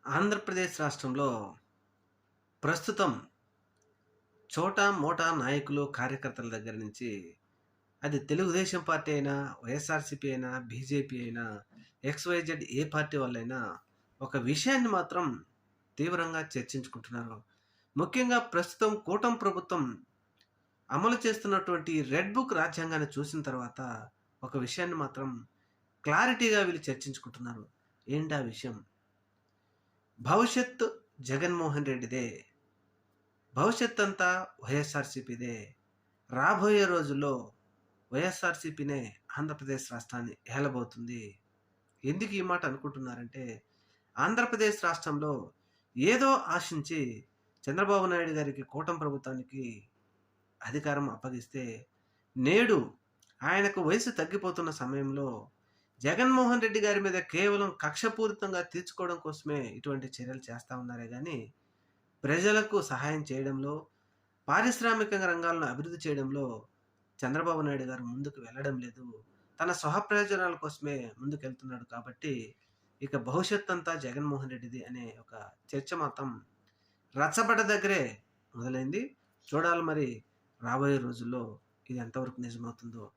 ఆంధ్రప్రదేశ్ రాష్ట్రంలో ప్రస్తుతం చోటా మోటా నాయకులు, కార్యకర్తల దగ్గర నుంచి అది తెలుగుదేశం పార్టీ అయినా, వైఎస్ఆర్‌సీపీ అయినా, బీజేపీ అయినా, ఎక్స్‌వైజెడ్ ఏ పార్టీ వాళ్ళైనా ఒక విషయాన్ని మాత్రం తీవ్రంగా చర్చించుకుంటున్నారు. ముఖ్యంగా ప్రస్తుతం కూటమి ప్రభుత్వం అమలు చేస్తున్నటువంటి రెడ్ బుక్ రాజ్యాంగాన్ని చూసిన తర్వాత ఒక విషయాన్ని మాత్రం క్లారిటీగా వీళ్ళు చర్చించుకుంటున్నారు. ఏంటా విషయం? భవిష్యత్తు జగన్మోహన్ రెడ్డిదే. భవిష్యత్తంతా వైఎస్ఆర్‌సీపీదే. రాబోయే రోజుల్లో వైఎస్ఆర్‌సీపీనే ఆంధ్రప్రదేశ్ రాష్ట్రాన్ని ఏలబోతుంది. ఎందుకు ఈ మాట అనుకుంటున్నారంటే, ఆంధ్రప్రదేశ్ రాష్ట్రంలో ఏదో ఆశించి చంద్రబాబు నాయుడు గారికి కూటమి ప్రభుత్వానికి అధికారం అప్పగిస్తే, నేడు ఆయనకు వయసు తగ్గిపోతున్న సమయంలో జగన్మోహన్ రెడ్డి గారి మీద కేవలం కక్షపూరితంగా తీర్చుకోవడం కోసమే ఇటువంటి చర్యలు చేస్తా ఉన్నారే గానీ, ప్రజలకు సహాయం చేయడంలో, పారిశ్రామిక రంగాలను అభివృద్ధి చేయడంలో చంద్రబాబు నాయుడు గారు ముందుకు వెళ్ళడం లేదు. తన స్వప్రయోజనాల కోసమే ముందుకెళ్తున్నాడు కాబట్టి, ఇక భవిష్యత్తంతా జగన్మోహన్ రెడ్డిది అనే ఒక చర్చ మాత్రం రచ్చబండ దగ్గరే మొదలైంది. చూడాలి మరి రాబోయే రోజుల్లో ఇది ఎంతవరకు నిజమవుతుందో.